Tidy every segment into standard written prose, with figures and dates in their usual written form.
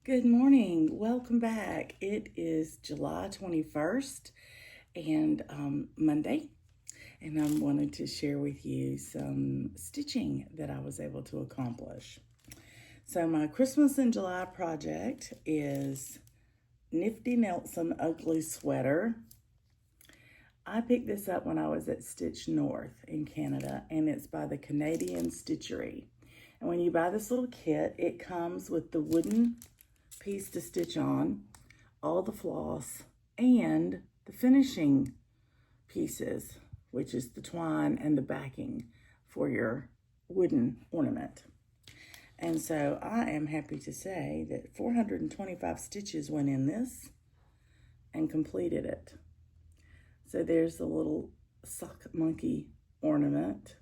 Good morning. Welcome back. It is July 21st and Monday, and I wanted to share with you some stitching that I was able to accomplish. So my Christmas in July project is Nifty Nelson Ugly Sweater. I picked this up when I was at Stitch North in Canada, and it's by the Canadian Stitchery. And when you buy this little kit, it comes with the wooden piece to stitch on, all the floss, and the finishing pieces, which is the twine and the backing for your wooden ornament. And so I am happy to say that 425 stitches went in this and completed it. So there's the little sock monkey ornament.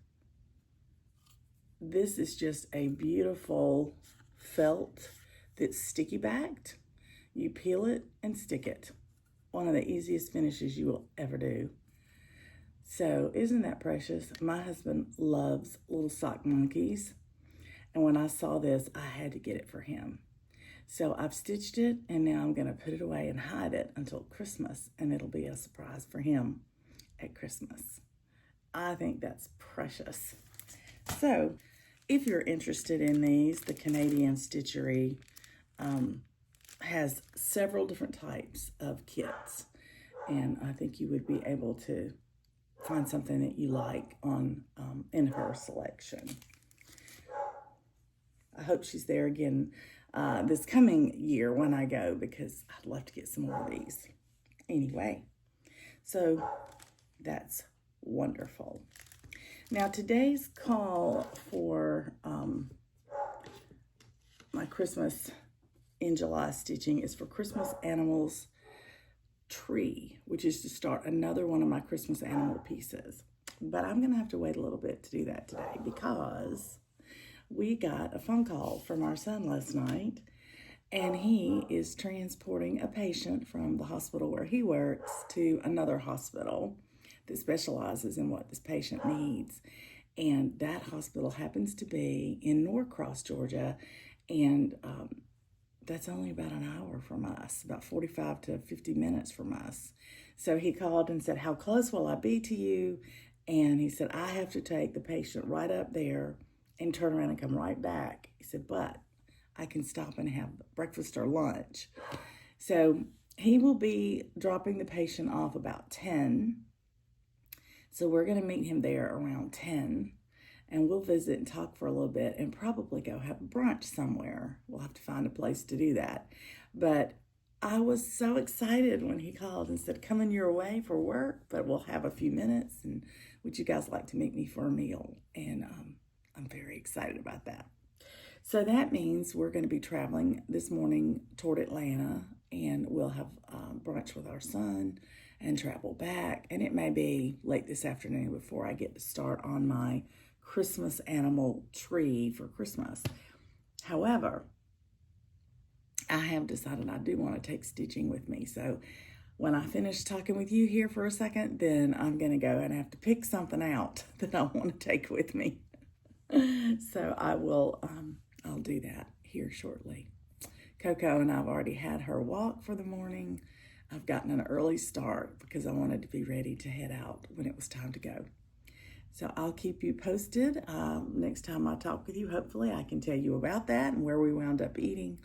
This is just a beautiful felt that's sticky backed. You peel it and stick it. One of the easiest finishes you will ever do. So isn't that precious? My husband loves little sock monkeys. And when I saw this, I had to get it for him. So I've stitched it, and now I'm gonna put it away and hide it until Christmas, and it'll be a surprise for him at Christmas. I think that's precious. So if you're interested in these, the Canadian Stitchery has several different types of kits, and I think you would be able to find something that you like on in her selection. I hope she's there again this coming year when I go, because I'd love to get some more of these. Anyway, so that's wonderful. Now today's call for my Christmas in July stitching is for Christmas Animals Tree, which is to start another one of my Christmas animal pieces. But I'm gonna have to wait a little bit to do that today, because we got a phone call from our son last night, and he is transporting a patient from the hospital where he works to another hospital that specializes in what this patient needs. And that hospital happens to be in Norcross, Georgia, and that's only about an hour from us, about 45 to 50 minutes from us. So he called and said, "How close will I be to you?" And he said, "I have to take the patient right up there and turn around and come right back." He said, "But I can stop and have breakfast or lunch." So he will be dropping the patient off about 10. So we're going to meet him there around 10. And we'll visit and talk for a little bit and probably go have brunch somewhere. We'll have to find a place to do that. But I was so excited when he called and said, "Coming your way for work, but we'll have a few minutes. And would you guys like to meet me for a meal?" And I'm very excited about that. So that means we're going to be traveling this morning toward Atlanta, and we'll have brunch with our son and travel back. And it may be late this afternoon before I get to start on my Christmas animal tree for Christmas. However, I have decided I do want to take stitching with me. So when I finish talking with you here for a second, then I'm going to go and have to pick something out that I want to take with me. So I will, I'll do that here shortly. Coco and I've already had her walk for the morning. I've gotten an early start because I wanted to be ready to head out when it was time to go. So I'll keep you posted. Next time I talk with you, hopefully I can tell you about that and where we wound up eating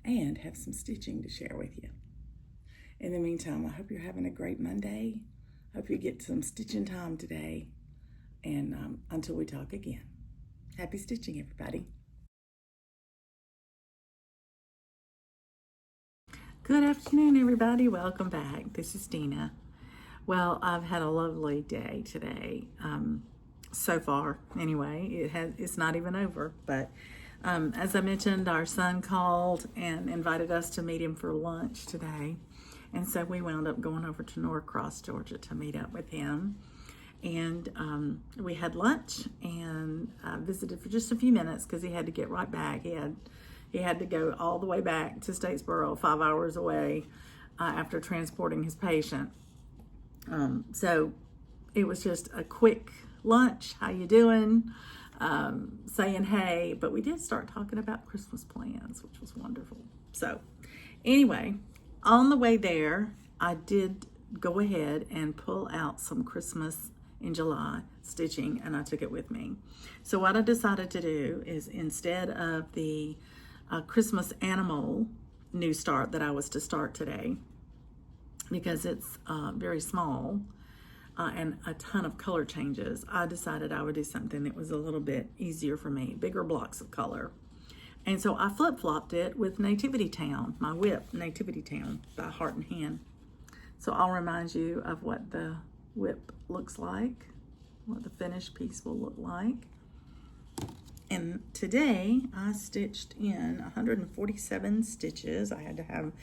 and have some stitching to share with you. In the meantime, I hope you're having a great Monday. Hope you get some stitching time today. And until we talk again, happy stitching, everybody. Good afternoon, everybody. Welcome back. This is Dina. Well, I've had a lovely day today. So far, anyway. It's not even over, but as I mentioned, our son called and invited us to meet him for lunch today, and so we wound up going over to Norcross, Georgia, to meet up with him. And we had lunch and visited for just a few minutes because he had to get right back. He had to go all the way back to Statesboro, 5 hours away, after transporting his patient. So it was just a quick lunch. How you doing? saying hey, but we did start talking about Christmas plans, which was wonderful. So anyway, on the way there, I did go ahead and pull out some Christmas in July stitching, and I took it with me. So what I decided to do is, instead of the Christmas animal new start that I was to start today, because it's very small and a ton of color changes, I decided I would do something that was a little bit easier for me, bigger blocks of color. And so I flip-flopped it with Nativity Town, my whip, Nativity Town by Heart and Hand. So I'll remind you of what the whip looks like, what the finished piece will look like. And today I stitched in 147 stitches. I had to have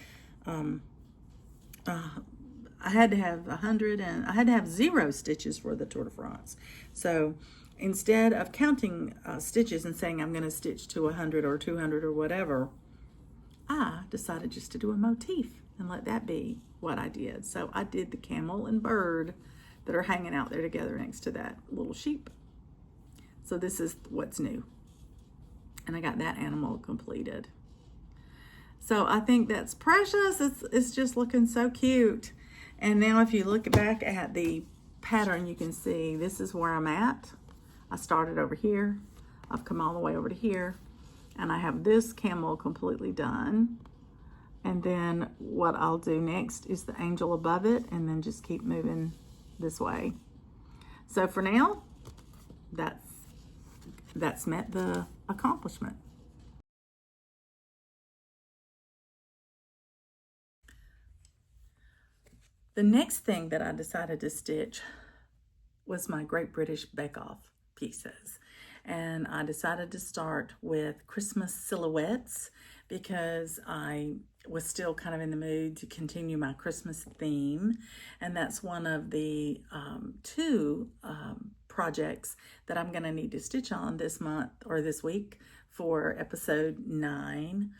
0 stitches for the Tour de France. So instead of counting stitches and saying I'm going to stitch to 100 or 200 or whatever, I decided just to do a motif and let that be what I did. So I did the camel and bird that are hanging out there together next to that little sheep. So this is what's new. And I got that animal completed. So I think that's precious. It's just looking so cute. And now if you look back at the pattern, you can see this is where I'm at. I started over here. I've come all the way over to here. And I have this camel completely done. And then what I'll do next is the angel above it, and then just keep moving this way. So for now, that's met the accomplishment. The next thing that I decided to stitch was my Great British Bake Off pieces. And I decided to start with Christmas silhouettes because I was still kind of in the mood to continue my Christmas theme. And that's one of the two projects that I'm going to need to stitch on this month or this week for episode 9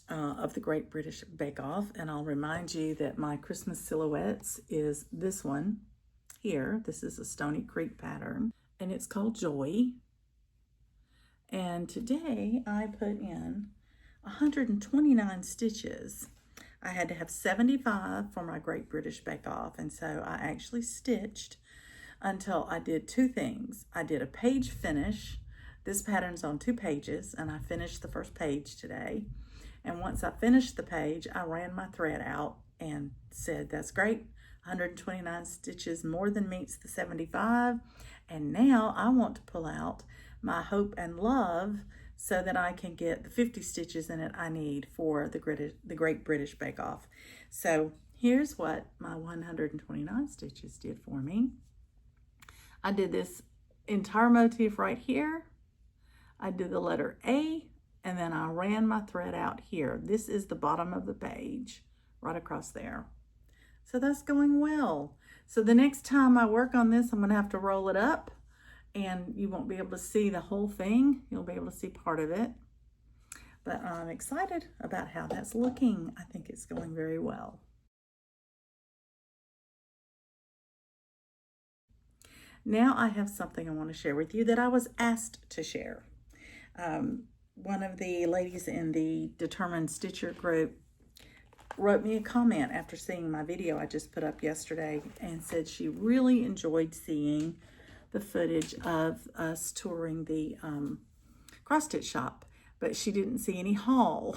of the Great British Bake Off. And I'll remind you that my Christmas silhouettes is this one here. This is a Stony Creek pattern, and it's called Joy. And today I put in 129 stitches. I had to have 75 for my Great British Bake Off, and so I actually stitched until I did 2 things. I did a page finish. This pattern's on 2 pages, and I finished the first page today. And once I finished the page, I ran my thread out and said, that's great, 129 stitches more than meets the 75. And now I want to pull out my Hope and Love so that I can get the 50 stitches in it I need for the Great British Bake Off. So here's what my 129 stitches did for me. I did this entire motif right here. I did the letter A, and then I ran my thread out here. This is the bottom of the page, right across there. So that's going well. So the next time I work on this, I'm gonna have to roll it up, and you won't be able to see the whole thing. You'll be able to see part of it. But I'm excited about how that's looking. I think it's going very well. Now I have something I want to share with you that I was asked to share. One of the ladies in the Determined Stitcher group wrote me a comment after seeing my video I just put up yesterday and said she really enjoyed seeing the footage of us touring the cross stitch shop, but she didn't see any haul.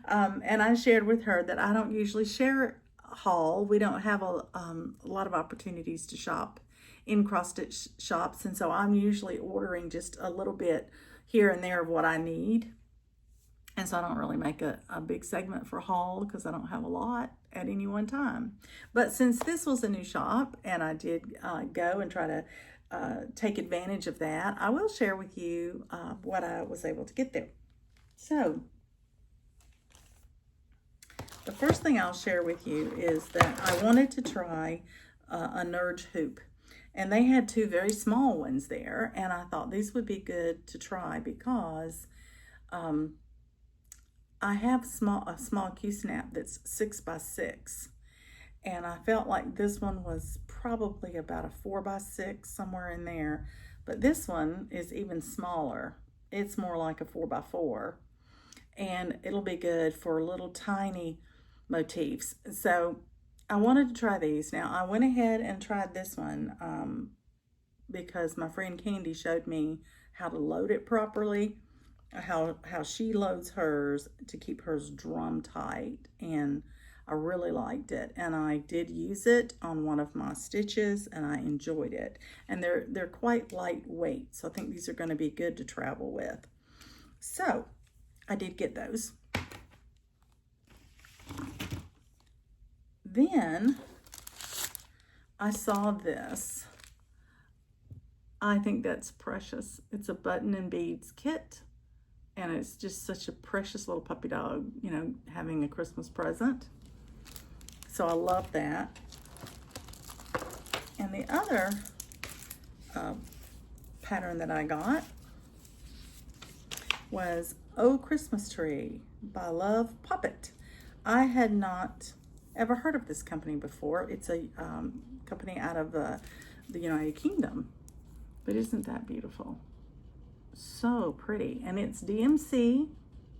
And I shared with her that I don't usually share haul. We don't have a lot of opportunities to shop in cross stitch shops, and so I'm usually ordering just a little bit here and there of what I need. And so I don't really make a big segment for haul because I don't have a lot at any one time. But since this was a new shop and I did go and try to take advantage of that, I will share with you what I was able to get there. So the first thing I'll share with you is that I wanted to try a Nurge hoop. And they had 2 very small ones there, and I thought these would be good to try because I have a small Q-snap that's 6x6, and I felt like this one was probably about a 4x6, somewhere in there. But this one is even smaller. It's more like a 4x4, and it'll be good for little tiny motifs. So I wanted to try these. Now I went ahead and tried this one because my friend Candy showed me how to load it properly, how she loads hers to keep hers drum tight, and I really liked it, and I did use it on one of my stitches, and I enjoyed it. And they're quite lightweight, so I think these are going to be good to travel with. So I did get those. Then I saw this. I think that's precious. It's a button and beads kit, and it's just such a precious little puppy dog, you know, having a Christmas present. So I love that. And the other pattern that I got was Oh Christmas Tree by Love Puppet. I had not ever heard of this company before. It's a company out of the United Kingdom. But isn't that beautiful? So pretty. And it's DMC.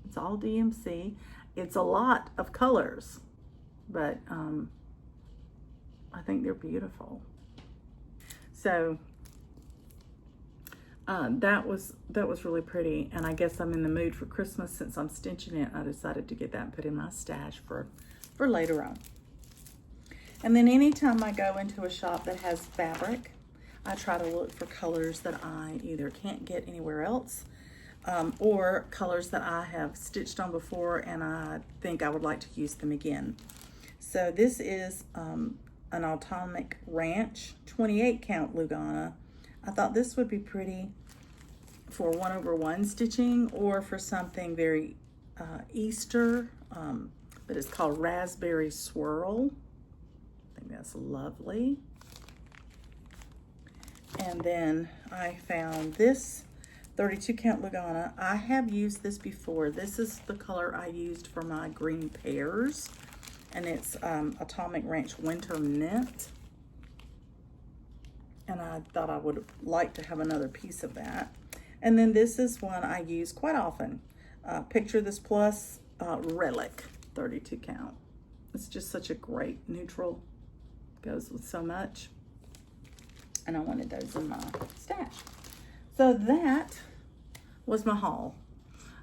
It's all DMC. It's a lot of colors, but I think they're beautiful. So that was really pretty, and I guess I'm in the mood for Christmas. Since I'm stitching it, I decided to get that and put in my stash for later on. And then anytime I go into a shop that has fabric, I try to look for colors that I either can't get anywhere else, or colors that I have stitched on before and I think I would like to use them again. So this is an Atomic Ranch 28 count Lugana. I thought this would be pretty for 1/1 stitching, or for something very Easter, but it's called Raspberry Swirl. I think that's lovely. And then I found this 32 count Lugana. I have used this before. This is the color I used for my green pears, and it's Atomic Ranch Winter Mint. And I thought I would like to have another piece of that. And then this is one I use quite often. Picture This Plus Relic 32 count. It's just such a great neutral. Goes with so much. And I wanted those in my stash. So that was my haul.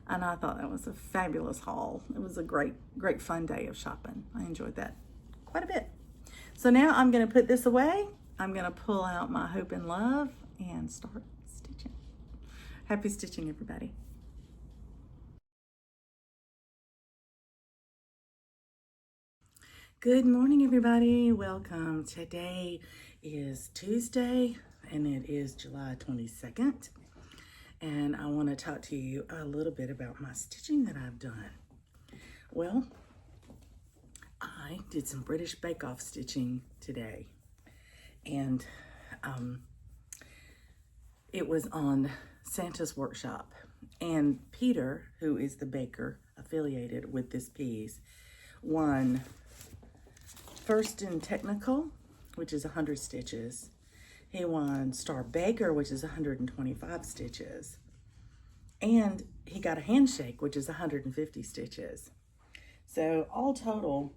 And I thought that was a fabulous haul. It was a great fun day of shopping. I enjoyed that quite a bit. So now I'm going to put this away. I'm going to pull out my Hope and Love and start stitching. Happy stitching, everybody. Good morning, everybody. Welcome. Today is Tuesday, and it is July 22nd. And I want to talk to you a little bit about my stitching that I've done. Well, I did some British Bake Off stitching today. And it was on Santa's Workshop. And Peter, who is the baker affiliated with this piece, won first in technical, which is 100 stitches. He won Star Baker, which is 125 stitches. And he got a handshake, which is 150 stitches. So all total,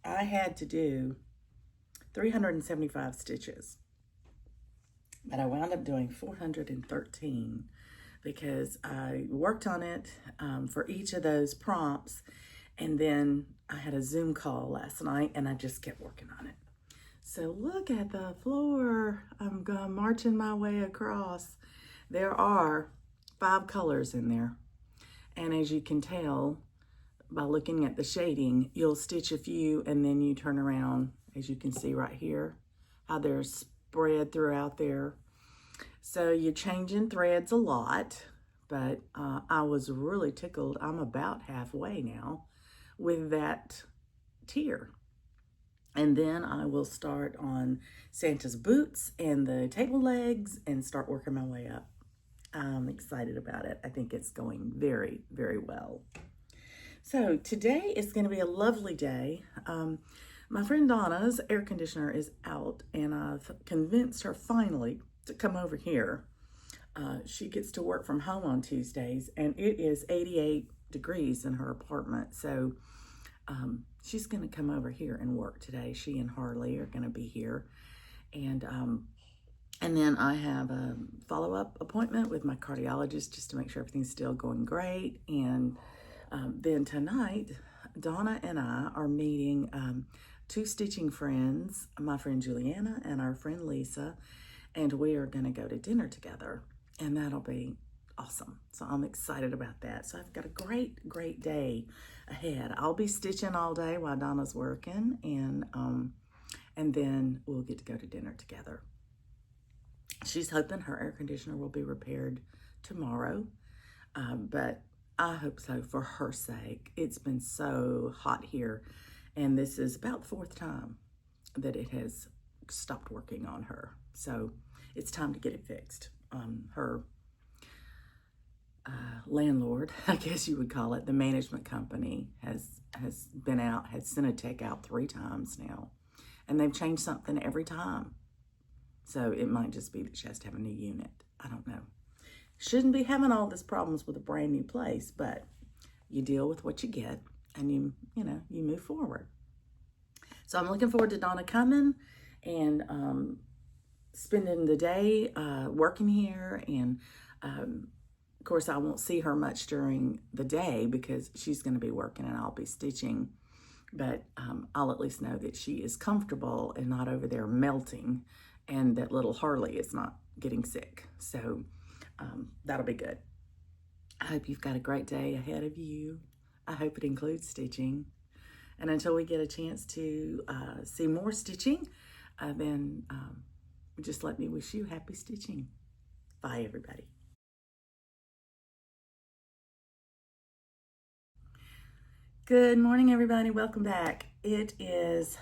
I had to do 375 stitches. But I wound up doing 413 because I worked on it for each of those prompts. And then I had a Zoom call last night and I just kept working on it. So look at the floor. I'm marching my way across. There are 5 colors in there. And as you can tell by looking at the shading, you'll stitch a few and then you turn around, as you can see right here, how they're spread throughout there. So you're changing threads a lot, but I was really tickled. I'm about halfway now with that tier. And then I will start on Santa's boots and the table legs and start working my way up. I'm excited about it. I think it's going very, very well. So today is going to be a lovely day. My friend Donna's air conditioner is out, and I've convinced her finally to come over here. She gets to work from home on Tuesdays, and it is 88 degrees in her apartment. So she's going to come over here and work today. She and Harley are going to be here. And then I have a follow-up appointment with my cardiologist just to make sure everything's still going great. And then tonight, Donna and I are meeting two stitching friends, my friend Juliana and our friend Lisa, and we are going to go to dinner together. And that'll be awesome. So I'm excited about that. So I've got a great, great day ahead. I'll be stitching all day while Donna's working, and then we'll get to go to dinner together. She's hoping her air conditioner will be repaired tomorrow, but I hope so for her sake. It's been so hot here, and this is about the fourth time that it has stopped working on her. So it's time to get it fixed. Her landlord, I guess you would call it, the management company has been out, has sent a tech out 3 times now, and they've changed something every time. So it might just be that she has to have a new unit. I don't know. Shouldn't be having all these problems with a brand new place, but you deal with what you get, and you move forward. So I'm looking forward to Donna coming and spending the day working here. And of course, I won't see her much during the day because she's going to be working and I'll be stitching. But I'll at least know that she is comfortable and not over there melting, and that little Harley is not getting sick. So that'll be good. I hope you've got a great day ahead of you. I hope it includes stitching. And until we get a chance to see more stitching, then just let me wish you happy stitching. Bye, everybody. Good morning, everybody. Welcome back. It is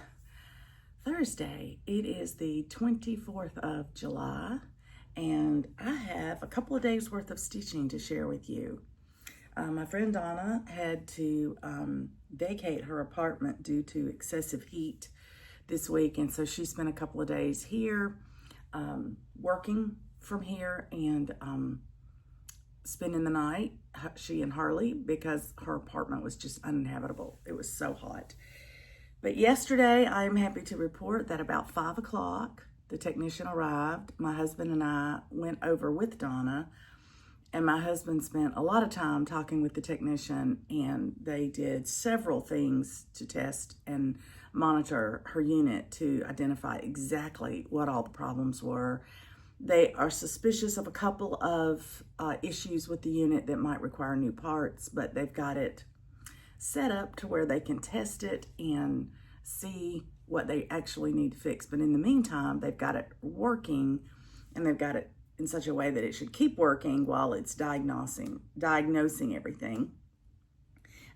Thursday. It is the 24th of July, and I have a couple of days worth of stitching to share with you. My friend Donna had to vacate her apartment due to excessive heat this week, and so she spent a couple of days here working from here and spending the night, she and Harley, because her apartment was just uninhabitable. It was so hot. But yesterday, I am happy to report that about 5 o'clock, the technician arrived. My husband and I went over with Donna, and my husband spent a lot of time talking with the technician, and they did several things to test and monitor her unit to identify exactly what all the problems were. They are suspicious of a couple of issues with the unit that might require new parts, but they've got it set up to where they can test it and see what they actually need to fix. But in the meantime, they've got it working, and they've got it in such a way that it should keep working while it's diagnosing everything.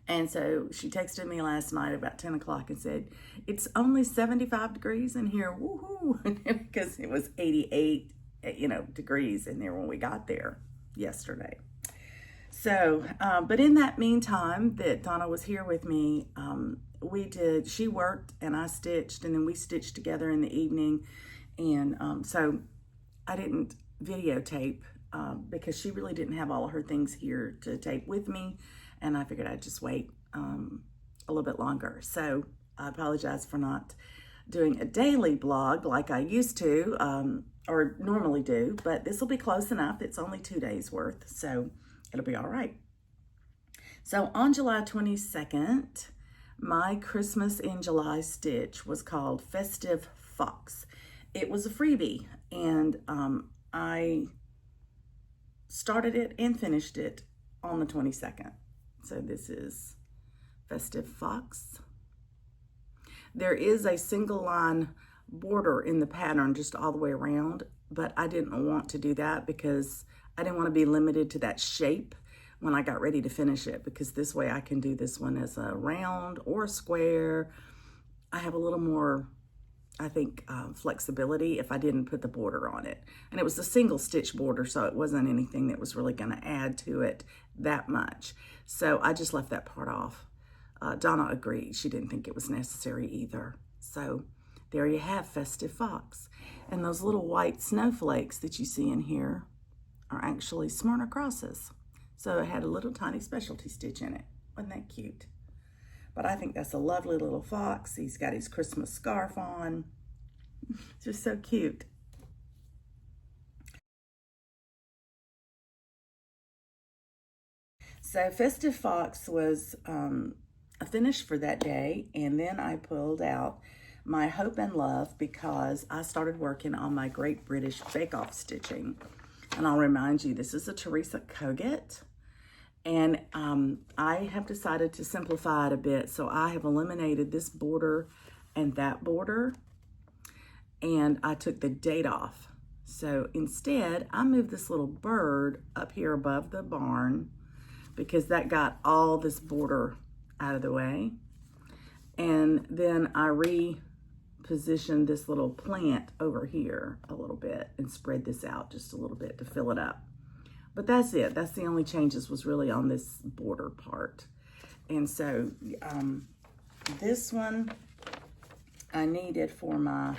And so she texted me last night about 10 o'clock and said, it's only 75 degrees in here, woohoo, because it was 88 degrees in there when we got there yesterday. So, but in that meantime that Donna was here with me, she worked and I stitched, and then we stitched together in the evening. And so I didn't videotape because she really didn't have all of her things here to tape with me. And I figured I'd just wait a little bit longer. So I apologize for not doing a daily blog like I used to or normally do, but this will be close enough. It's only 2 days worth, so it'll be all right. So on July 22nd, my Christmas in July stitch was called Festive Fox. It was a freebie, and I started it and finished it on the 22nd. So this is Festive Fox. There is a single line border in the pattern just all the way around, but I didn't want to do that because I didn't want to be limited to that shape when I got ready to finish it, because this way I can do this one as a round or a square. I have a little more, I think, flexibility if I didn't put the border on it. And it was a single stitch border, so it wasn't anything that was really going to add to it that much. So I just left that part off. Donna agreed. She didn't think it was necessary either. So there you have Festive Fox. And those little white snowflakes that you see in here are actually Smyrna crosses. So it had a little tiny specialty stitch in it. Wasn't that cute? But I think that's a lovely little fox. He's got his Christmas scarf on. Just so cute. So Festive Fox was a finish for that day, and then I pulled out my Hope and Love because I started working on my Great British Bake Off stitching. And I'll remind you, this is a Teresa Kogut, and I have decided to simplify it a bit. So I have eliminated this border and that border, and I took the date off. So instead, I moved this little bird up here above the barn because that got all this border out of the way. And then I repositioned this little plant over here a little bit and spread this out just a little bit to fill it up. But that's it. That's the only changes was really on this border part. And so this one I needed for my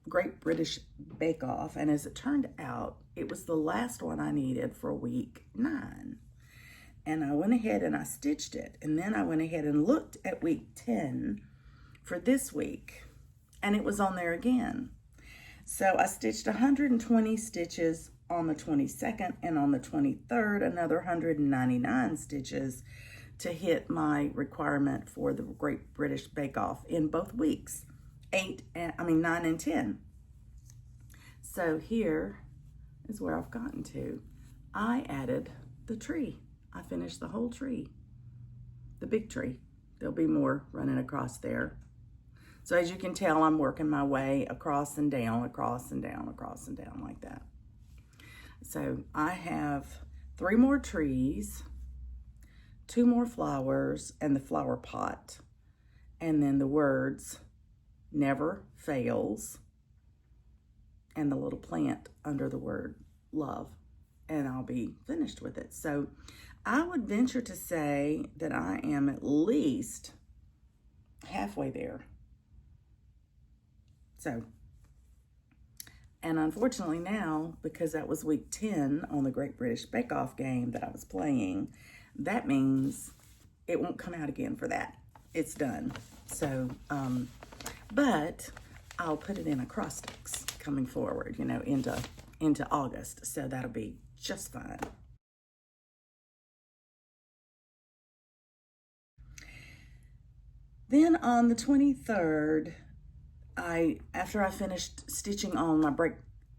Great British Bake Off, and as it turned out, it was the last one I needed for week 9. And I went ahead and I stitched it, and then I went ahead and looked at week 10 for this week, and it was on there again. So I stitched 120 stitches on the 22nd, and on the 23rd, another 199 stitches to hit my requirement for the Great British Bake Off in both weeks. 9 and 10. So here is where I've gotten to. I added the tree. I finished the whole tree, the big tree. There'll be more running across there. So as you can tell, I'm working my way across and down, across and down, across and down like that. So I have 3 more trees, 2 more flowers, and the flower pot, and then the words never fails, and the little plant under the word love, and I'll be finished with it. So I would venture to say that I am at least halfway there. So, and unfortunately now, because that was week 10 on the Great British Bake Off game that I was playing, that means it won't come out again for that. It's done. So, but I'll put it in acrostics coming forward, you know, into August. So that'll be just fine. Then on the 23rd, after I finished stitching on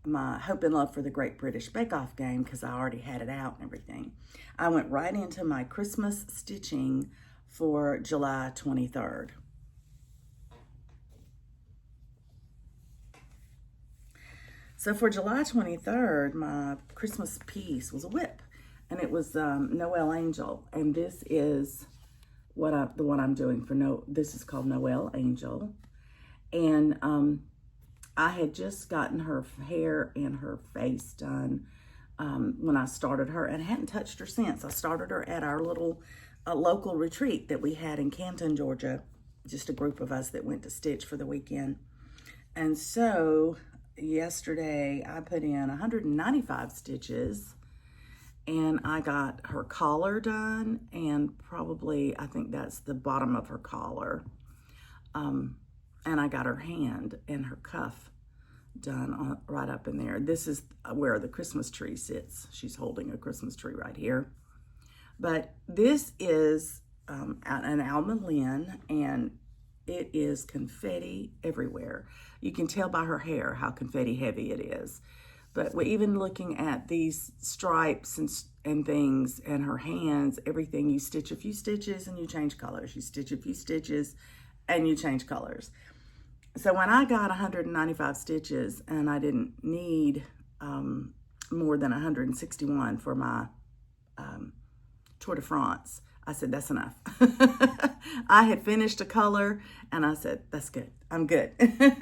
my Hope and Love for the Great British Bake Off game, because I already had it out and everything, I went right into my Christmas stitching for July 23rd. So for July 23rd, my Christmas piece was a whip, and it was Noel Angel, and this is the one I'm doing for this is called Noel Angel. And I had just gotten her hair and her face done when I started her, and hadn't touched her since. I started her at our little local retreat that we had in Canton, Georgia, just a group of us that went to stitch for the weekend. And so yesterday I put in 195 stitches, and I got her collar done, and probably I think that's the bottom of her collar. And I got her hand and her cuff done right up in there. This is where the Christmas tree sits. She's holding a Christmas tree right here. But this is an Alma Lynne, and it is confetti everywhere. You can tell by her hair how confetti heavy it is. But even looking at these stripes and things, and her hands, everything, you stitch a few stitches and you change colors. You stitch a few stitches and you change colors. So when I got 195 stitches, and I didn't need more than 161 for my Tour de France, I said, that's enough. I had finished a color, and I said, that's good. I'm good.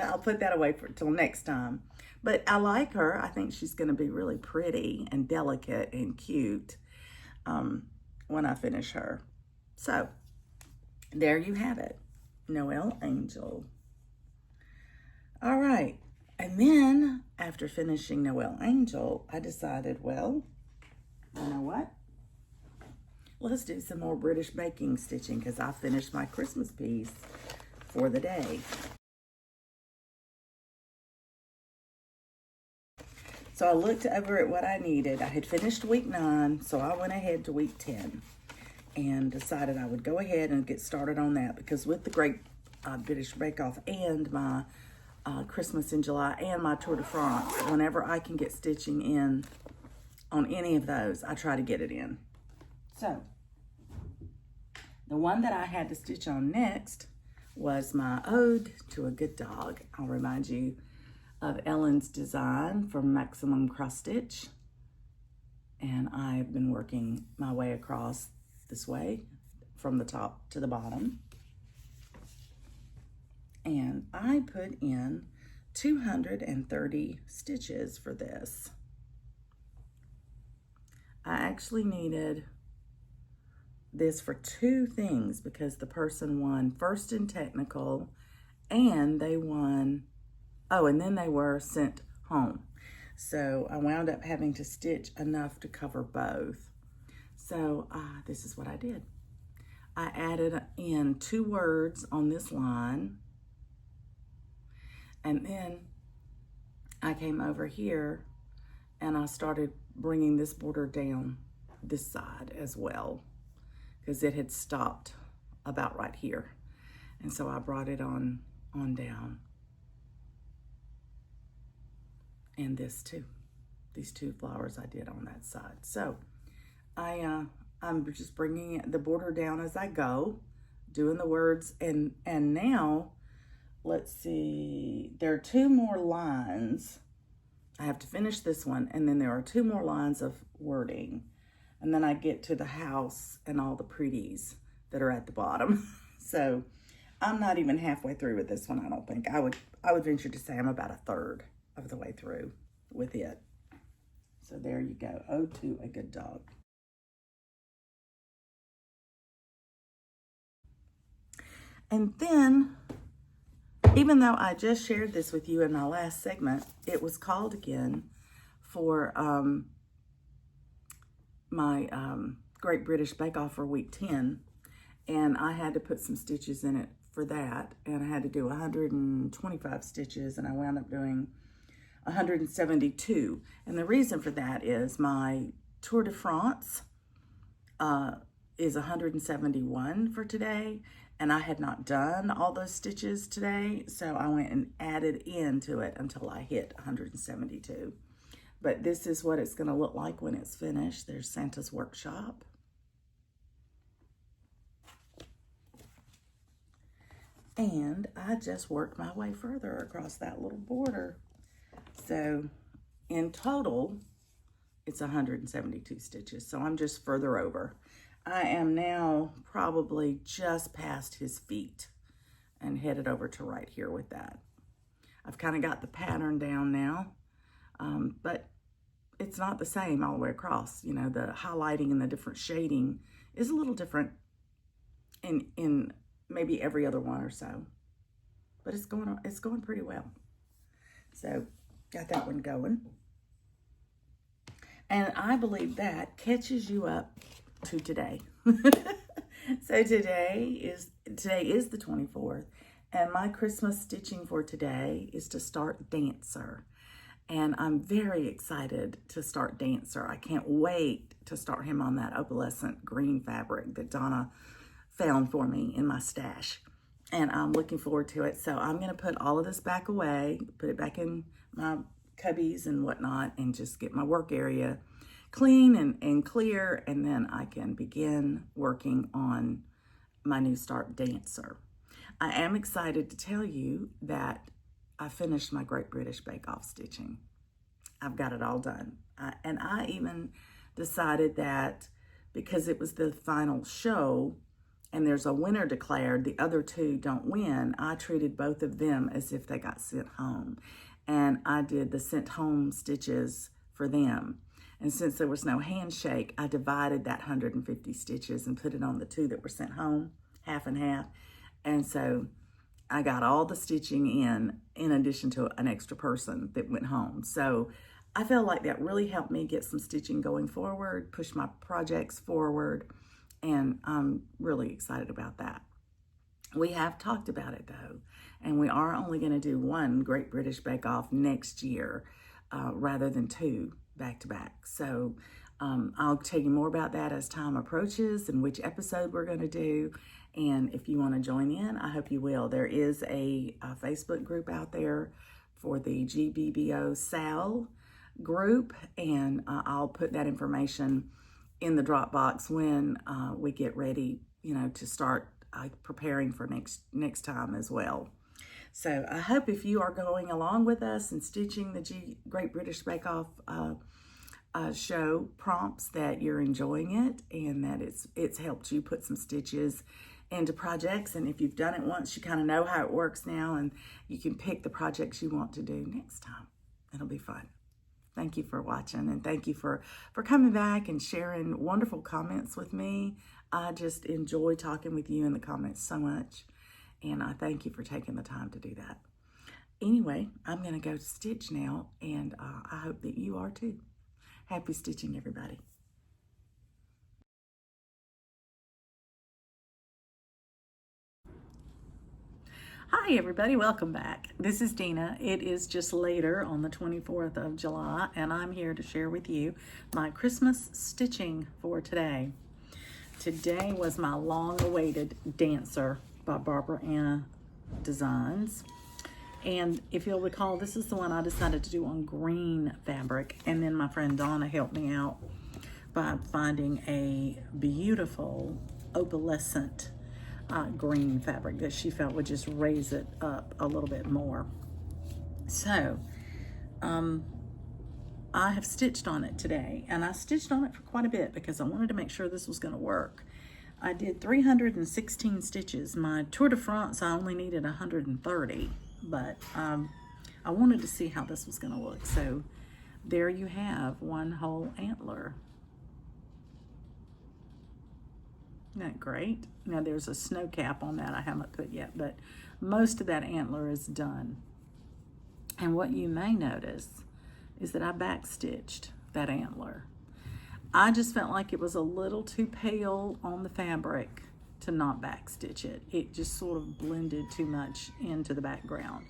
I'll put that away till next time. But I like her. I think she's going to be really pretty and delicate and cute when I finish her. So there you have it. Noel Angel. All right. And then after finishing Noel Angel, I decided, well, you know what? Let's do some more British baking stitching because I finished my Christmas piece for the day. So I looked over at what I needed. I had finished week 9, so I went ahead to week 10 and decided I would go ahead and get started on that because with the Great British Bake Off and my Christmas in July and my Tour de France, whenever I can get stitching in on any of those, I try to get it in. So the one that I had to stitch on next was my Ode to a Good Dog. I'll remind you of Ellen's design from Maximum Cross Stitch. And I've been working my way across this way from the top to the bottom. And I put in 230 stitches for this. I actually needed this for 2 things because the person won first in technical and they won, and then they were sent home. So I wound up having to stitch enough to cover both. So this is what I did. I added in 2 words on this line, and then I came over here and I started bringing this border down this side as well because it had stopped about right here. And so I brought it on down. And this too. These 2 flowers I did on that side. So I'm just bringing the border down as I go, doing the words. And now, let's see, there are 2 more lines. I have to finish this one, and then there are 2 more lines of wording. And then I get to the house and all the pretties that are at the bottom. So I'm not even halfway through with this one, I don't think. I would venture to say I'm about a third of the way through with it. So there you go. Ode to a Good Dog. And then, even though I just shared this with you in my last segment, it was called again for my Great British Bake Off for week 10. And I had to put some stitches in it for that. And I had to do 125 stitches, and I wound up doing 172. And the reason for that is my Tour de France is 171 for today, and I had not done all those stitches today, so I went and added into it until I hit 172. But this is what it's going to look like when it's finished. There's Santa's Workshop. And I just worked my way further across that little border. So in total, it's 172 stitches. So I'm just further over. I am now probably just past his feet and headed over to right here with that. I've kind of got the pattern down now, but it's not the same all the way across. You know, the highlighting and the different shading is a little different in maybe every other one or so, but it's going pretty well. So got that one going. And I believe that catches you up to today. So today is the 24th, and my Christmas stitching for today is to start Dancer. And I'm very excited to start Dancer. I can't wait to start him on that opalescent green fabric that Donna found for me in my stash. And I'm looking forward to it. So I'm going to put all of this back away, put it back in my cubbies and whatnot, and just get my work area clean and clear, and then I can begin working on my new Start Dancer. I am excited to tell you that I finished my Great British Bake Off stitching. I've got it all done. And I even decided that because it was the final show and there's a winner declared, the other 2 don't win, I treated both of them as if they got sent home. And I did the sent home stitches for them. And since there was no handshake, I divided that 150 stitches and put it on the 2 that were sent home, half and half. And so I got all the stitching in addition to an extra person that went home. So I felt like that really helped me get some stitching going forward, push my projects forward, and I'm really excited about that. We have talked about it though, and we are only going to do one Great British Bake Off next year rather than two back to back. So I'll tell you more about that as time approaches and which episode we're going to do. And if you want to join in, I hope you will. There is a Facebook group out there for the GBBO Sal group, and I'll put that information in the Dropbox when we get ready, to start preparing for next time as well. So I hope if you are going along with us and stitching the Great British Bake Off show prompts, that you're enjoying it and that it's helped you put some stitches into projects. And if you've done it once, you kind of know how it works now, and you can pick the projects you want to do next time. It'll be fun. Thank you for watching, and thank you for coming back and sharing wonderful comments with me. I just enjoy talking with you in the comments so much, and I thank you for taking the time to do that. Anyway, I'm going to go stitch now, and I hope that you are too. Happy stitching, everybody. Hi everybody, welcome back. This is Dina. It is just later on the 24th of July, and I'm here to share with you my Christmas stitching for today. Today was my long-awaited Dancer by Barbara Anna Designs. And if you'll recall, this is the one I decided to do on green fabric, and then my friend Donna helped me out by finding a beautiful opalescent green fabric that she felt would just raise it up a little bit more. So I have stitched on it today, and I stitched on it for quite a bit because I wanted to make sure this was going to work. I did 316 stitches. My Tour de France, I only needed 130, but I wanted to see how this was going to look. So there you have one whole antler. Isn't that great? Now there's a snow cap on that I haven't put yet, but most of that antler is done. And what you may notice is that I backstitched that antler. I just felt like it was a little too pale on the fabric to not backstitch it. It just sort of blended too much into the background.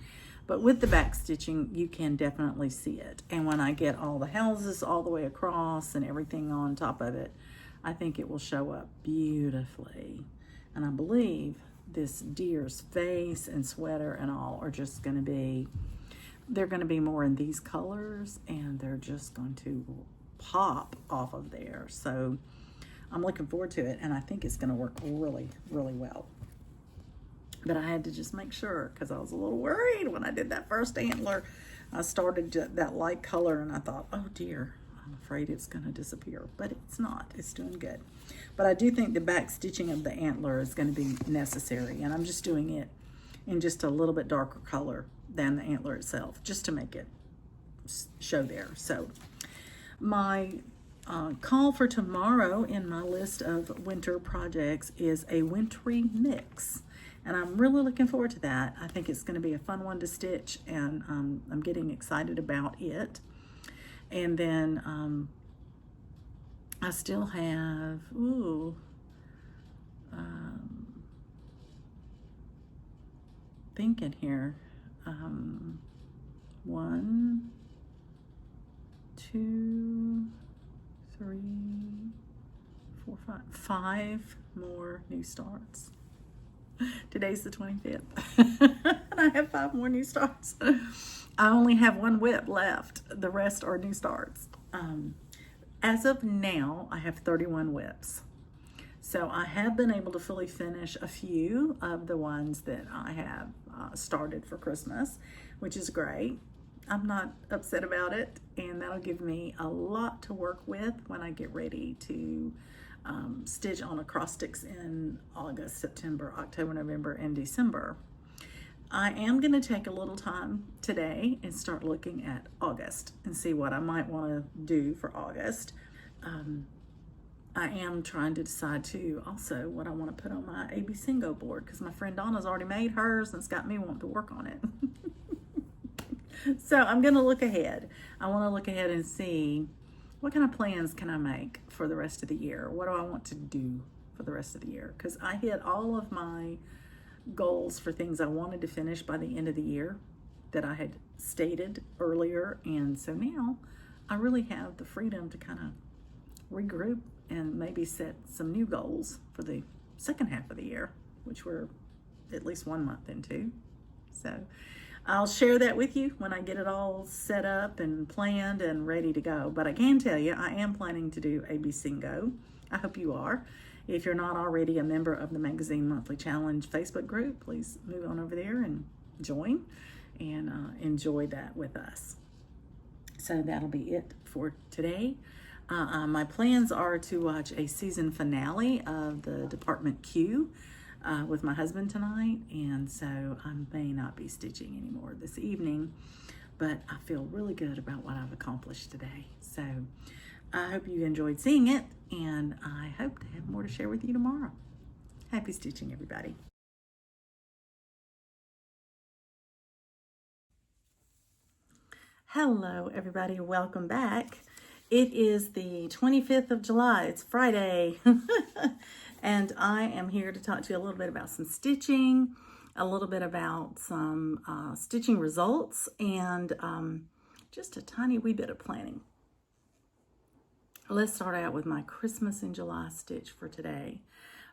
But with the backstitching, you can definitely see it. And when I get all the houses all the way across and everything on top of it, I think it will show up beautifully. And I believe this deer's face and sweater and all are just going to be, they're going to be more in these colors, and they're just going to pop off of there. So I'm looking forward to it, and I think it's going to work really, really well. But I had to just make sure, because I was a little worried when I did that first antler. I started that light color, and I thought, oh dear, I'm afraid it's going to disappear, but it's not. It's doing good. But I do think the back stitching of the antler is going to be necessary, and I'm just doing it in just a little bit darker color than the antler itself, just to make it show there. So my call for tomorrow in my list of winter projects is a wintry mix, and I'm really looking forward to that. I think it's going to be a fun one to stitch, and I'm getting excited about it. And then I still have, thinking here, 1, 2, 3, 4, 5 more new starts. Today's the 25th, and I have 5 more new starts. I only have 1 whip left. The rest are new starts. As of now, I have 31 whips. So I have been able to fully finish a few of the ones that I have started for Christmas, which is great. I'm not upset about it, and that'll give me a lot to work with when I get ready to stitch on acrostics in August, September, October, November, and December. I am going to take a little time today and start looking at August and see what I might want to do for August. I am trying to decide too also what I want to put on my AB Singo board, because my friend Donna's already made hers and it's got me wanting to work on it. So I'm going to look ahead. I want to look ahead and see what kind of plans can I make for the rest of the year. What do I want to do for the rest of the year? Because I hit all of my goals for things I wanted to finish by the end of the year that I had stated earlier. And so now I really have the freedom to kind of regroup and maybe set some new goals for the second half of the year, which we're at least 1 month into. So I'll share that with you when I get it all set up and planned and ready to go. But I can tell you, I am planning to do AB Singo. I hope you are. If you're not already a member of the Magazine Monthly Challenge Facebook group, please move on over there and join and enjoy that with us. So that'll be it for today. My plans are to watch a season finale of the Department Q with my husband tonight, and so I may not be stitching anymore this evening, but I feel really good about what I've accomplished today. So I hope you enjoyed seeing it, and I hope to have more to share with you tomorrow. Happy stitching, everybody. Hello, everybody. Welcome back. It is the 25th of July. It's Friday. And I am here to talk to you a little bit about some stitching, a little bit about some stitching results, and just a tiny wee bit of planning. Let's start out with my Christmas in July stitch for today.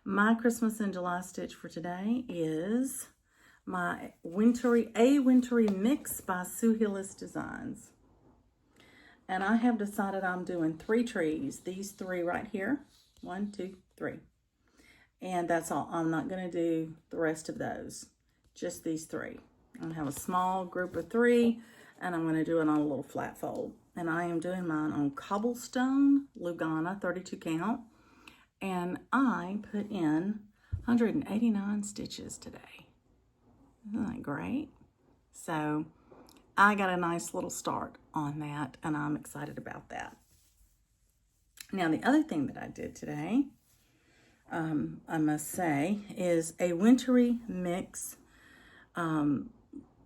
My Christmas in July stitch for today is my wintry mix by Sue Hillis Designs. And I have decided I'm doing 3 trees, these 3 right here, 1, 2, 3. And that's all. I'm not going to do the rest of those, just these 3. I'm going to have a small group of 3, and I'm going to do it on a little flat fold. And I am doing mine on cobblestone Lugana 32 count, and I put in 189 stitches today. Isn't that great? So I got a nice little start on that, and I'm excited about that. Now, the other thing that I did today, I must say, is a wintry mix.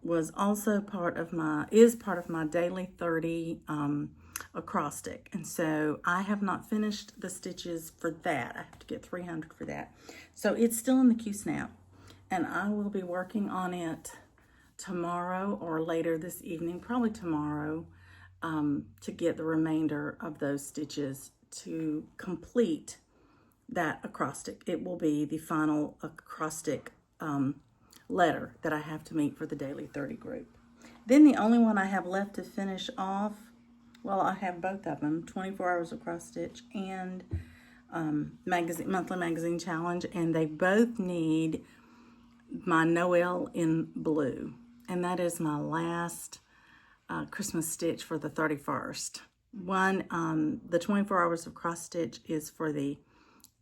Was also part of my daily 30 acrostic, and so I have not finished the stitches for that. I have to get 300 for that, so it's still in the Q snap, and I will be working on it tomorrow or later this evening, probably tomorrow, to get the remainder of those stitches to complete that acrostic. It will be the final acrostic letter that I have to meet for the daily 30 group. Then the only one I have left to finish off, well, I have both of them, 24 hours of cross stitch and monthly magazine challenge, and they both need my Noel in blue, and that is my last Christmas stitch for the 31st. The 24 hours of cross stitch is for the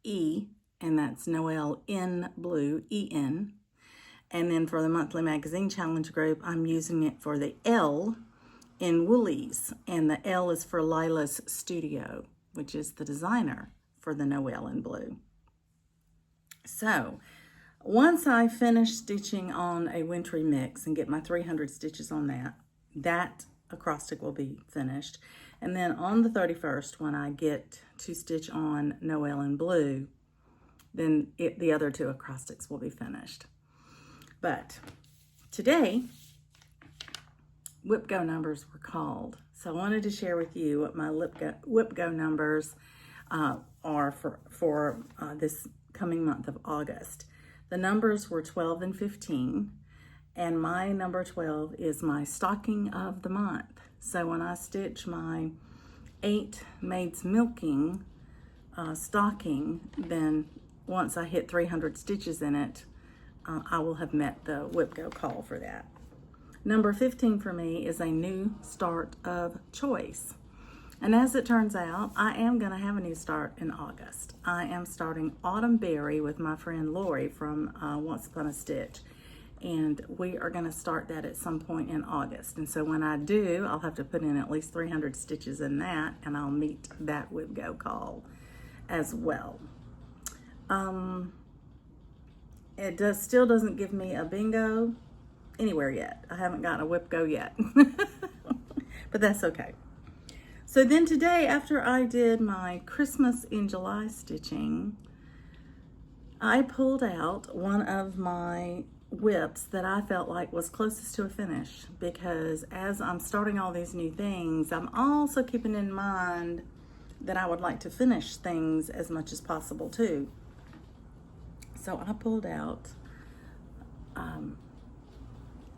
E, and that's Noel in blue, EN. And then for the monthly magazine challenge group, I'm using it for the L in Woolies, and the L is for Lila's Studio, which is the designer for the Noel in blue. So once I finish stitching on a wintry mix and get my 300 stitches on that acrostic will be finished. And then on the 31st, when I get to stitch on Noel in blue, then the other 2 acrostics will be finished. But today, Whipgo numbers were called. So I wanted to share with you what my Whipgo numbers are for this coming month of August. The numbers were 12 and 15, and my number 12 is my stocking of the month. So when I stitch my 8 Maids Milking stocking, then once I hit 300 stitches in it, I will have met the Whipgo call for that. Number 15 for me is a new start of choice. And as it turns out, I am going to have a new start in August. I am starting Autumn Berry with my friend Lori from Once Upon a Stitch. And we are going to start that at some point in August. And so when I do, I'll have to put in at least 300 stitches in that, and I'll meet that Whipgo call. as well. It still doesn't give me a bingo anywhere yet. I haven't gotten a Whipgo yet, but that's okay. So then today, after I did my Christmas in July stitching, I pulled out one of my whips that I felt like was closest to a finish, because as I'm starting all these new things, I'm also keeping in mind that I would like to finish things as much as possible too. So I pulled out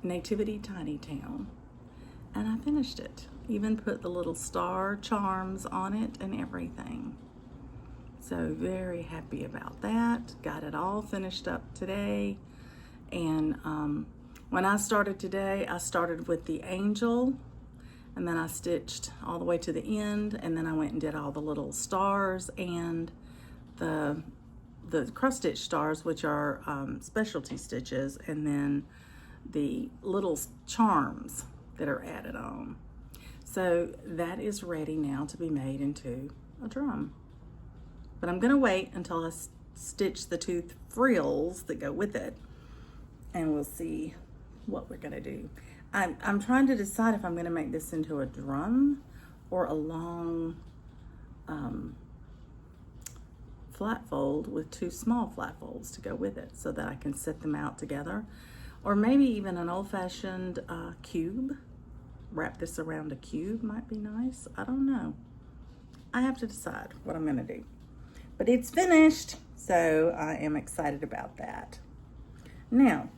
Nativity Tiny Town, and I finished it. Even put the little star charms on it and everything. So very happy about that. Got it all finished up today. And when I started today, I started with the angel, and then I stitched all the way to the end, and then I went and did all the little stars and the cross stitch stars, which are specialty stitches, and then the little charms that are added on. So that is ready now to be made into a drum. But I'm gonna wait until I stitch the two frills that go with it, and we'll see what we're gonna do. I'm trying to decide if I'm gonna make this into a drum or a long flat fold with two small flat folds to go with it, so that I can set them out together. Or maybe even an old-fashioned cube. Wrap this around a cube might be nice. I don't know. I have to decide what I'm gonna do. But it's finished, so I am excited about that. Now,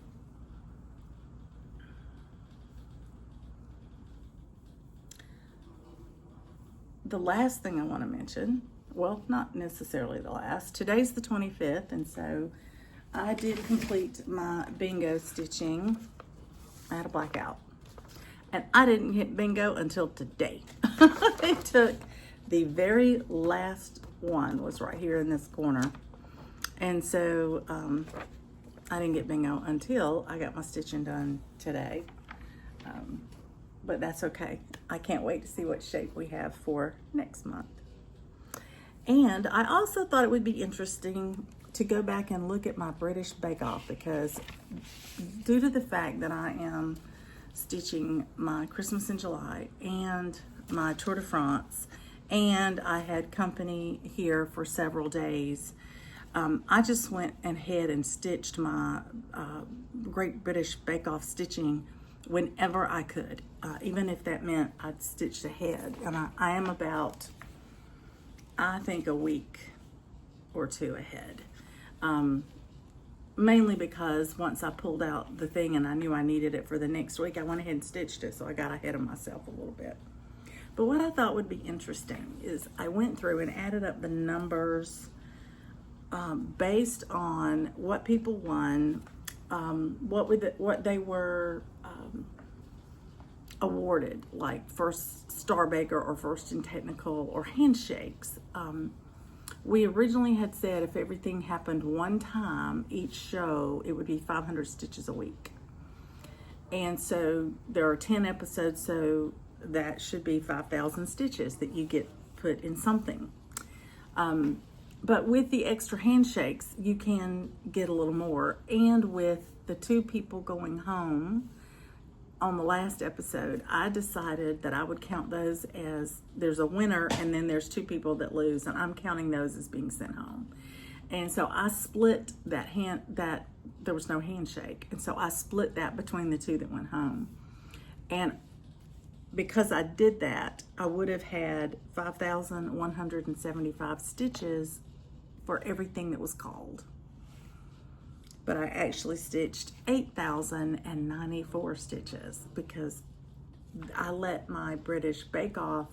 the last thing I want to mention, well, not necessarily the last, today's the 25th, and so I did complete my bingo stitching. I had a blackout, and I didn't hit bingo until today. It took the very last one, was right here in this corner, and so I didn't get bingo until I got my stitching done today. But that's okay. I can't wait to see what shape we have for next month. And I also thought it would be interesting to go back and look at my British Bake Off, because due to the fact that I am stitching my Christmas in July and my Tour de France, and I had company here for several days, I just went ahead and stitched my Great British Bake Off stitching whenever I could, even if that meant I'd stitched ahead. And I am about, I think, a week or two ahead. Mainly because once I pulled out the thing and I knew I needed it for the next week, I went ahead and stitched it, so I got ahead of myself a little bit. But what I thought would be interesting is I went through and added up the numbers based on what people won, what they were awarded, like first Star Baker or first in technical or handshakes. We originally had said if everything happened one time each show, it would be 500 stitches a week. And so there are 10 episodes, so that should be 5,000 stitches that you get put in something. But with the extra handshakes, you can get a little more. And with the two people going home on the last episode, I decided that I would count those as there's a winner and then there's two people that lose, and I'm counting those as being sent home. And so I split that there was no handshake, and so I split that between the two that went home. And because I did that, I would have had 5,175 stitches for everything that was called. But I actually stitched 8,094 stitches because I let my British Bake Off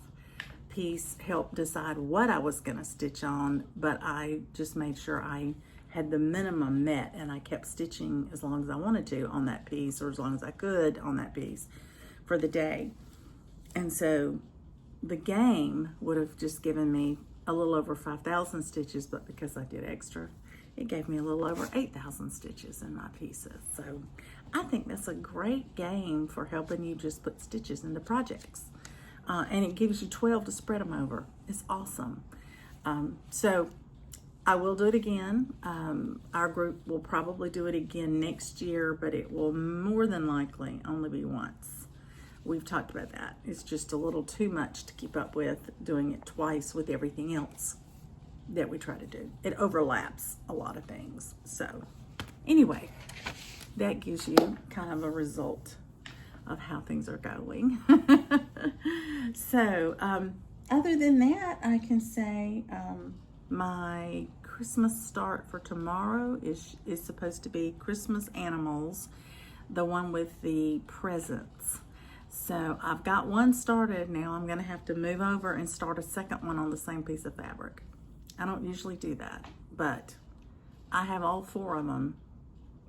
piece help decide what I was gonna stitch on, but I just made sure I had the minimum met, and I kept stitching as long as I wanted to on that piece, or as long as I could on that piece for the day. And so the game would have just given me a little over 5,000 stitches, but because I did extra, it gave me a little over 8,000 stitches in my pieces. So I think that's a great game for helping you just put stitches into projects. And it gives you 12 to spread them over. It's awesome. So I will do it again. Our group will probably do it again next year, but it will more than likely only be once. We've talked about that. It's just a little too much to keep up with doing it twice with everything else that we try to do. It overlaps a lot of things. So anyway, that gives you kind of a result of how things are going. So other than that, I can say my Christmas start for tomorrow is supposed to be Christmas Animals, the one with the presents. So I've got one started. Now I'm going to have to move over and start a second one on the same piece of fabric. I don't usually do that, but I have all 4 of them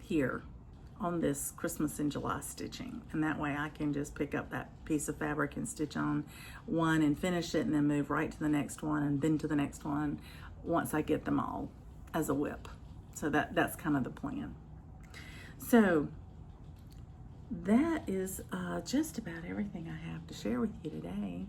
here on this Christmas in July stitching, and that way I can just pick up that piece of fabric and stitch on one and finish it, and then move right to the next one and then to the next one once I get them all as a whip. So that's kind of the plan. So that is just about everything I have to share with you today.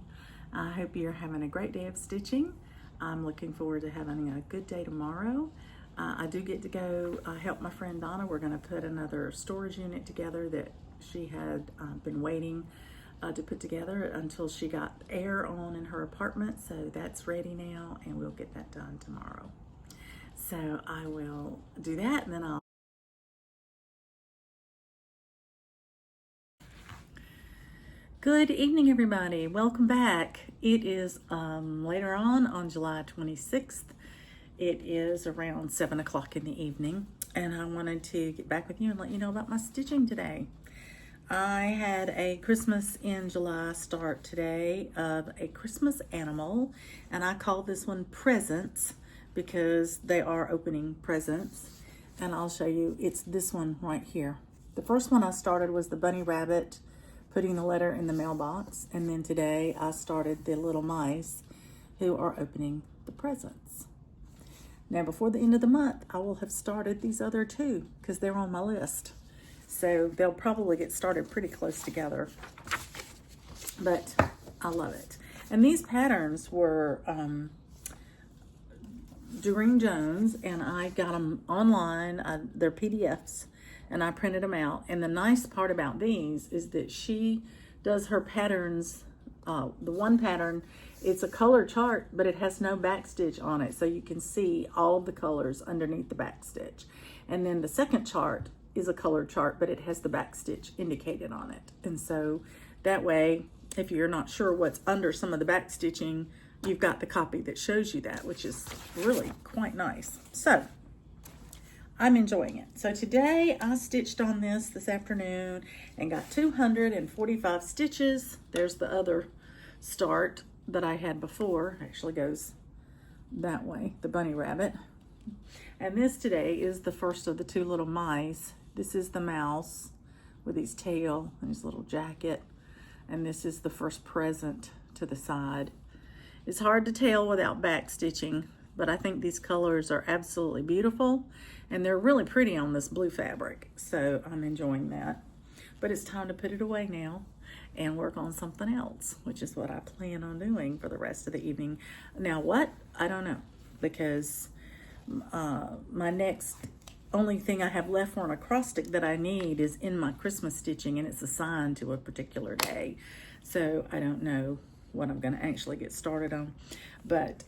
I hope you're having a great day of stitching. I'm looking forward to having a good day tomorrow. I do get to go help my friend Donna. We're going to put another storage unit together that she had been waiting to put together until she got air on in her apartment. So that's ready now, and we'll get that done tomorrow. So I will do that, and then I'll... Good evening, everybody. Welcome back. It is later on July 26th. It is around 7 o'clock in the evening, and I wanted to get back with you and let you know about my stitching today. I had a Christmas in July start today of a Christmas animal, and I call this one Presents because they are opening presents, and I'll show you. It's this one right here. The first one I started was the bunny rabbit putting the letter in the mailbox, and then today I started the little mice who are opening the presents. Now, before the end of the month, I will have started these other 2 because they're on my list. So they'll probably get started pretty close together. But I love it. And these patterns were Durene Jones, and I got them online. They're PDFs, and I printed them out. And the nice part about these is that she does her patterns. The one pattern, it's a color chart, but it has no back stitch on it, so you can see all the colors underneath the back stitch. And then the second chart is a color chart, but it has the back stitch indicated on it. And so that way, if you're not sure what's under some of the back stitching, you've got the copy that shows you that, which is really quite nice. So I'm enjoying it. So today I stitched on this afternoon and got 245 stitches. There's the other start that I had before. Actually goes that way, the bunny rabbit. And this today is the first of the 2 little mice. This is the mouse with his tail and his little jacket. And this is the first present to the side. It's hard to tell without back stitching, but I think these colors are absolutely beautiful, and they're really pretty on this blue fabric, so I'm enjoying that. But it's time to put it away now and work on something else, which is what I plan on doing for the rest of the evening. Now what? I don't know, because my next only thing I have left for an acrostic that I need is in my Christmas stitching, and it's assigned to a particular day. So I don't know what I'm going to actually get started on, but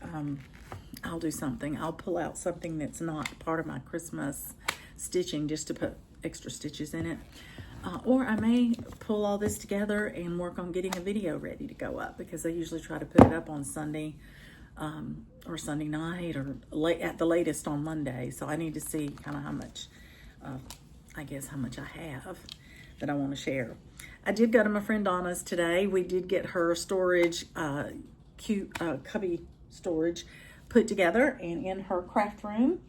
I'll do something. I'll pull out something that's not part of my Christmas stitching just to put extra stitches in it. Or I may pull all this together and work on getting a video ready to go up, because I usually try to put it up on Sunday or Sunday night, or at the latest on Monday. So I need to see kind of how much, I guess how much I have that I want to share. I did go to my friend Donna's today. We did get her storage, cute cubby storage put together and in her craft room.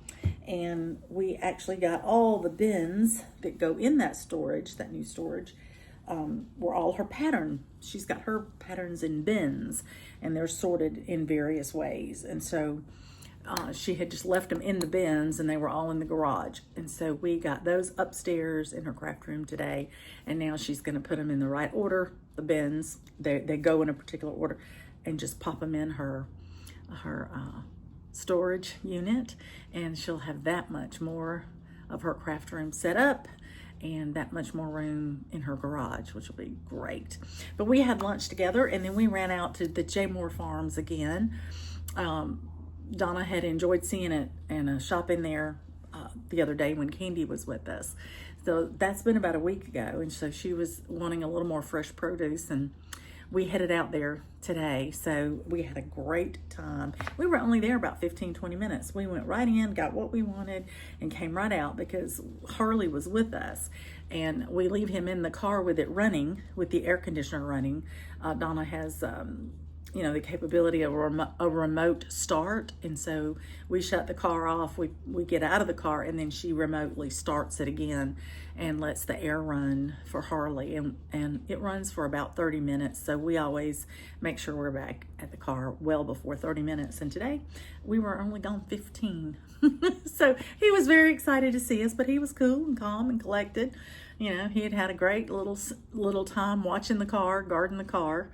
And we actually got all the bins that go in that storage, that new storage, were all her pattern. She's got her patterns in bins, and they're sorted in various ways. And so she had just left them in the bins, and they were all in the garage. And so we got those upstairs in her craft room today, and now she's going to put them in the right order, the bins. They go in a particular order, and just pop them in her storage unit, and she'll have that much more of her craft room set up and that much more room in her garage, which will be great. But we had lunch together, and then we ran out to the J. Moore Farms again. Donna had enjoyed seeing it and shopping there the other day when Candy was with us. So that's been about a week ago, and so she was wanting a little more fresh produce, and we headed out there today. So we had a great time. We were only there about 15-20 minutes. We went right in, got what we wanted, and came right out because Harley was with us. And we leave him in the car with it running, with the air conditioner running. Donna has the capability of a remote start, and so we shut the car off, we get out of the car, and then she remotely starts it again and lets the air run for Harley, and it runs for about 30 minutes. So we always make sure we're back at the car well before 30 minutes, and today we were only gone 15. So he was very excited to see us, but he was cool and calm and collected. He had a great little time watching the car, guarding the car.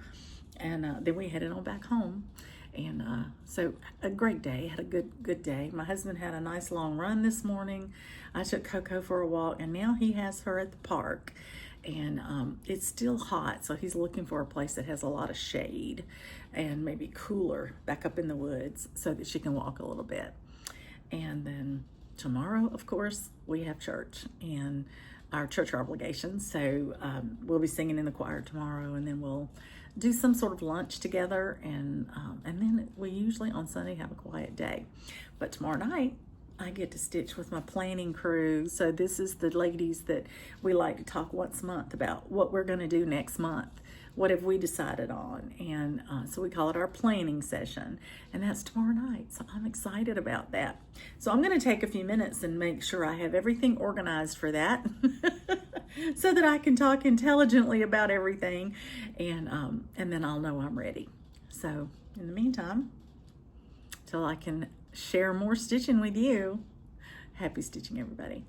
And then we headed on back home. And so a great day, had a good day. My husband had a nice long run this morning. I took Coco for a walk, and now he has her at the park. And it's still hot, so he's looking for a place that has a lot of shade and maybe cooler back up in the woods so that she can walk a little bit. And then tomorrow, of course, we have church and our church obligations. So we'll be singing in the choir tomorrow, and then we'll do some sort of lunch together, and then we usually on Sunday have a quiet day. But tomorrow night I get to stitch with my planning crew. So this is the ladies that we like to talk once a month about what we're going to do next month. What have we decided on? And so we call it our planning session, and that's tomorrow night. So I'm excited about that. So I'm going to take a few minutes and make sure I have everything organized for that so that I can talk intelligently about everything, and then I'll know I'm ready. So in the meantime, till I can share more stitching with you, happy stitching, everybody.